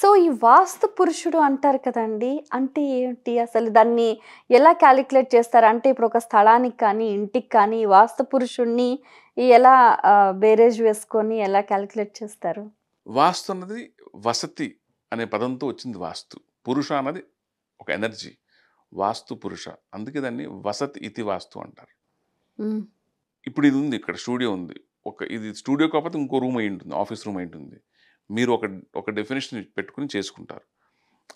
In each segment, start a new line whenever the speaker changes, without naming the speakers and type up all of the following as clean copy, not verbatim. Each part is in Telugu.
సో, ఈ వాస్తు పురుషుడు అంటారు కదండీ! అంటే ఏంటి? అసలు దాన్ని ఎలా కాలిక్యులేట్ చేస్తారు? అంటే ఇప్పుడు ఒక స్థలానికి కానీ, ఇంటికి కానీ వాస్తు పురుషుడిని ఎలా బేరేజ్ వేసుకొని ఎలా కాలిక్యులేట్ చేస్తారు?
వాస్తు అన్నది వసతి అనే పదంతో వచ్చింది వాస్తు. పురుష అన్నది ఒక ఎనర్జీ. వాస్తు పురుష. అందుకే దాన్ని వసత్ ఇతి వాస్తు అంటారు.
హ్మ్.
ఇప్పుడు ఇది ఉంది ఇక్కడ స్టూడియో ఉంది. ఇది స్టూడియో కాకపోతే ఇంకో రూమ్ అయ్యుంటుంది. ఆఫీస్ రూమ్ అయ్యుంటుంది. మీరు ఒక డెఫినిషన్ పెట్టుకొని చేసుకుంటారు.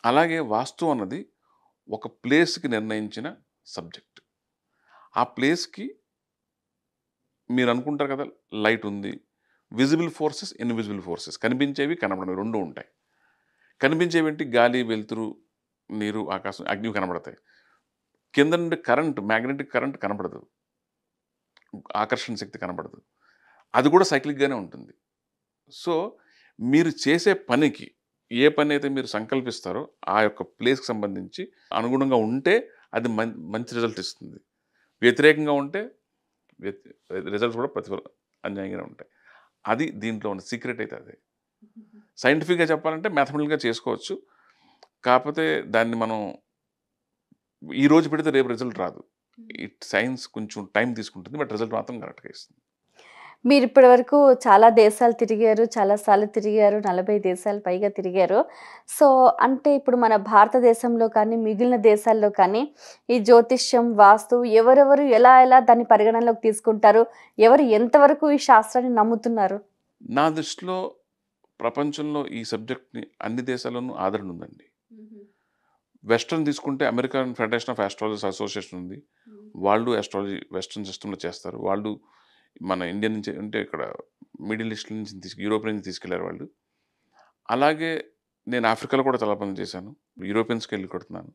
అలాగే వాస్తు అన్నది ఒక ప్లేస్‌కి నిర్ణయించిన సబ్జెక్ట్. ఆ ప్లేస్‌కి మీరనుకుంటారు కదా! లైట్ ఉంది. విజిబుల్ ఫోర్సెస్, ఇన్విజిబుల్ ఫోర్సెస్ కనిపించేవి, కనపడనివి 2 ఉంటాయి. కనిపించేవేంటి గాలి, వెలుతురు, నీరు, ఆకాశం, అగ్ని కనబడతాయి. కింద నుండి కరెంట్, మ్యాగ్నెటిక్ కరెంట్ కనపడదు. ఆకర్షణ శక్తి కనపడదు. అది కూడా సైక్లిక్‌గానే ఉంటుంది. సో, మీరు చేసే పనికి ఏ పనైతే మీరు సంకల్పిస్తారో ఆ యొక్క ప్లేస్‌కి సంబంధించి అనుగుణంగా ఉంటే అది మంచి రిజల్ట్ ఇస్తుంది. వ్యతిరేకంగా ఉంటే వ్యతి రిజల్ట్స్ కూడా అన్యాయంగానే ఉంటాయి. అది దీంట్లో ఉన్న సీక్రెట్ అయితే అదే. సైంటిఫిక్‌గా చెప్పాలంటే మ్యాథమెటికల్‌గా చేసుకోవచ్చు. కాపోతే దాన్ని మనం ఈరోజు పెడితే రేపు రిజల్ట్ రాదు. సైన్స్ కొంచెం టైం తీసుకుంటుంది. బట్ రిజల్ట్ మాత్రం కరెక్ట్‌గా ఇస్తుంది.
మీరిప్పటి వరకు చాలా దేశాలు తిరిగారు. చాలా సార్లు తిరిగారు. 40 దేశాలు పైగా తిరిగారు. సో, అంటే ఇప్పుడు మన భారతదేశంలో కానీ, మిగిలిన దేశాల్లో కానీ ఈ జ్యోతిష్యం, వాస్తు ఎవరెవరు ఎలా ఎలా దాన్ని పరిగణనలోకి తీసుకుంటారు? ఎవరు ఎంతవరకు ఈ శాస్త్రాన్ని నమ్ముతున్నారు?
నా దృష్టిలో ప్రపంచంలో ఈ సబ్జెక్ట్‌ని అన్ని దేశాల్లోనూ ఆదరణ ఉందండి. వెస్టర్న్ తీసుకుంటే American federation of astrologers association ఉంది. వాళ్ళు ఆస్ట్రాలజీ వెస్టర్న్ సిస్టమ్‌లో చేస్తారు. వాళ్ళు మన ఇండియా నుంచి అంటే ఇక్కడ మిడిల్ ఈస్ట్ నుంచి యూరోప్ నుంచి తీసుకెళ్లారు వాళ్ళు. అలాగే నేను ఆఫ్రికాలో కూడా చాలా పనులు చేశాను. యూరోపియన్స్‌కెళ్ళి కొడుతున్నాను.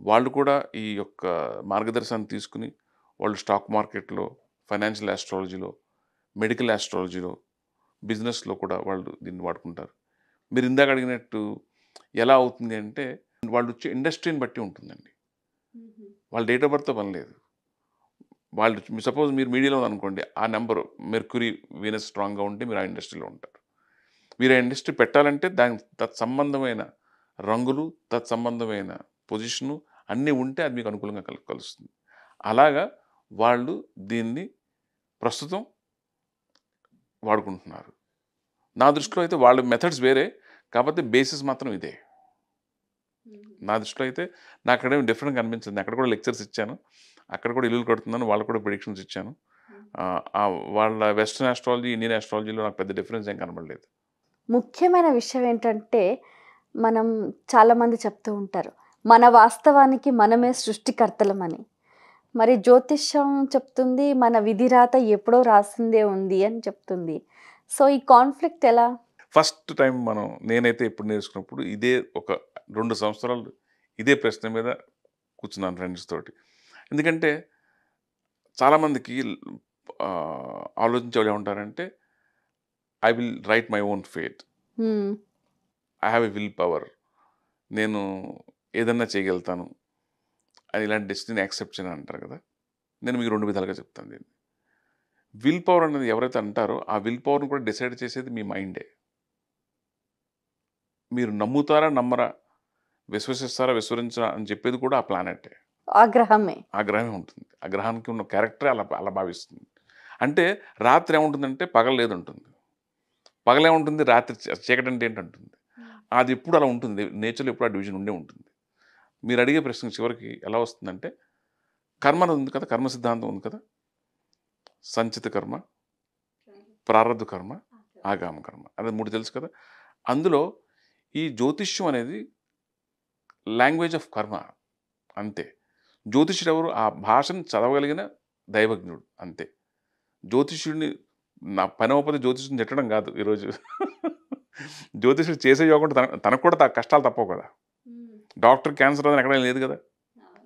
వాళ్ళు కూడా ఈ యొక్క మార్గదర్శనాన్ని తీసుకొని వాళ్ళు స్టాక్ మార్కెట్‌లో, ఫైనాన్షియల్ ఆస్ట్రాలజీలో, మెడికల్ ఆస్ట్రాలజీలో, బిజినెస్‌లో కూడా వాళ్ళు దీన్ని వాడుకుంటారు. మీరు ఇందాక అడిగినట్టు ఎలా అవుతుంది అంటే వాళ్ళు వచ్చే ఇండస్ట్రీని బట్టి ఉంటుందండి. వాళ్ళ డేట్ ఆఫ్ బర్త్‌తో పని లేదు. వాళ్ళు సపోజ్ మీరు మీడియాలో ఉందనుకోండి. ఆ నంబరు మెర్క్యూరీ, వీనస్ స్ట్రాంగ్‌గా ఉంటే మీరు ఆ ఇండస్ట్రీలో ఉంటారు. మీరు ఆ ఇండస్ట్రీ పెట్టాలంటే దానికి తత్సంబంధమైన రంగులు, తత్సంబంధమైన పొజిషను అన్నీ ఉంటే అది మీకు అనుకూలంగా కలుస్తుంది. అలాగా వాళ్ళు దీన్ని ప్రస్తుతం వాడుకుంటున్నారు. నా దృష్టిలో అయితే వాళ్ళ మెథడ్స్ వేరే. కాకపోతే బేసిస్ మాత్రం ఇదే. నా దృష్టిలో అయితే నాకక్కడేమి డిఫరెంట్‌గా అనిపించింది. అక్కడ కూడా లెక్చర్స్ ఇచ్చాను. అక్కడ కూడా ఇల్లులు కడుతున్నాను. వాళ్ళకి కూడా ప్రిడిక్షన్స్ ఇచ్చాను. వాళ్ళ వెస్టర్న్ ఆస్ట్రాలజీ, ఇండియన్ ఆస్ట్రాలజీలో నాకు పెద్ద డిఫరెన్స్ ఏం కనబడలేదు.
ముఖ్యమైన విషయం ఏంటంటే, మనం చాలామంది చెప్తూ ఉంటారు. మన వాస్తవానికి మనమే సృష్టికర్తలమని. మరి జ్యోతిష్యం చెప్తుంది, మన విధిరాత ఎప్పుడో రాసిందే ఉంది అని చెప్తుంది. సో, ఈ కాన్‌ఫ్లిక్ట్ ఎలా?
ఫస్ట్ టైమ్ నేనైతే ఎప్పుడు నేర్చుకున్నప్పుడు ఇదే ఒక 2 సంవత్సరాలు ఇదే ప్రశ్న మీద కూర్చున్నాను ఫ్రెండ్స్ తోటి. ఎందుకంటే చాలామందికి ఆలోచించేవాళ్ళు ఏమంటారంటే, I will write my own fate.
Hmm.
I have a will power. నేను ఏదన్నా చేయగలుగుతాను. అని ఇలాంటి డెస్టినీని యాక్సెప్ట్ చేయను అంటారు కదా! నేను మీకు 2 విధాలుగా చెప్తాను దీన్ని. విల్ పవర్ అనేది ఎవరైతే అంటారో, ఆ విల్ పవర్‌ని కూడా డిసైడ్ చేసేది మీ మైండే. మీరు నమ్ముతారా? నమ్మరా? విశ్వసిస్తారా? విశ్వసించరా? అని చెప్పేది కూడా ఆ ప్లానెటే.
ఆగ్రహమే.
ఆ గ్రహమే ఉంటుంది. ఆ గ్రహానికి ఉన్న క్యారెక్టరే అలా అలా భావిస్తుంది. అంటే రాత్రి ఏముంటుందంటే పగలు లేదంటుంది. పగలేముంటుంది? రాత్రి చీకటి అంటే ఏంటంటుంది. అది ఎప్పుడు అలా ఉంటుంది. నేచర్‌లో ఎప్పుడు ఆ డివిజన్ ఉండే ఉంటుంది. మీరు అడిగే ప్రశ్నకు చివరికి ఎలా వస్తుందంటే, కర్మ అని ఉంది కదా! కర్మ సిద్ధాంతం ఉంది కదా! సంచిత కర్మ, ప్రారబ్ధ కర్మ, ఆగామ కర్మ. అదే 3 తెలుసు కదా! అందులో ఈ జ్యోతిష్యం అనేది లాంగ్వేజ్ ఆఫ్ కర్మ అంతే. జ్యోతిష్యుడు ఎవరు? ఆ భాషను చదవగలిగిన దైవజ్ఞుడు అంతే. జ్యోతిష్యుడిని నా పనవ్వకపోతే జ్యోతిష్యుడిని తిట్టడం కాదు ఈరోజు. జ్యోతిష్యుడు చేసే యోగం ఉంటే తనకు కూడా కష్టాలు తప్పవు కదా! డాక్టర్ క్యాన్సర్ అని ఎక్కడైనా లేదు కదా!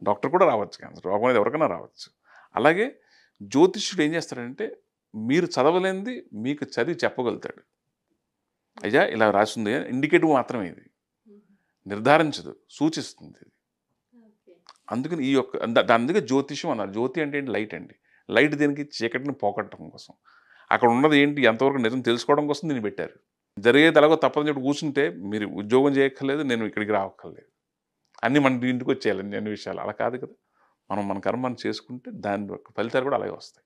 డాక్టర్ కూడా రావచ్చు క్యాన్సర్. రోగం అనేది ఎవరికైనా రావచ్చు. అలాగే జ్యోతిష్యుడు ఏం చేస్తాడంటే, మీరు చదవలేనిది మీకు చదివి చెప్పగలుగుతాడు. అయ్యా ఇలా రాసుంది ఇండికేటివ్ మాత్రమే ఇది. నిర్ధారించదు. సూచిస్తుంది ఇది. అందుకని ఈ యొక్క అందుకే జ్యోతిష్యం అన్నారు. జ్యోతి అంటే ఏంటి? లైట్ అండి. లైట్ దేనికి? చీకటిని పోగొట్టడం కోసం. అక్కడ ఉన్నది ఏంటి? ఎంతవరకు నిజం తెలుసుకోవడం కోసం దీన్ని పెట్టారు. జరిగేది ఎలాగో తప్పదని చెప్పి కూర్చుంటే మీరు ఉద్యోగం చేయక్కర్లేదు, నేను ఇక్కడికి రావక్కర్లేదు. అన్నీ మన ఇంటికి వచ్చేయాలి అన్ని విషయాలు. అలా కాదు కదా! మనం మన కర్మ మనం చేసుకుంటే దాని యొక్క ఫలితాలు కూడా అలాగే వస్తాయి.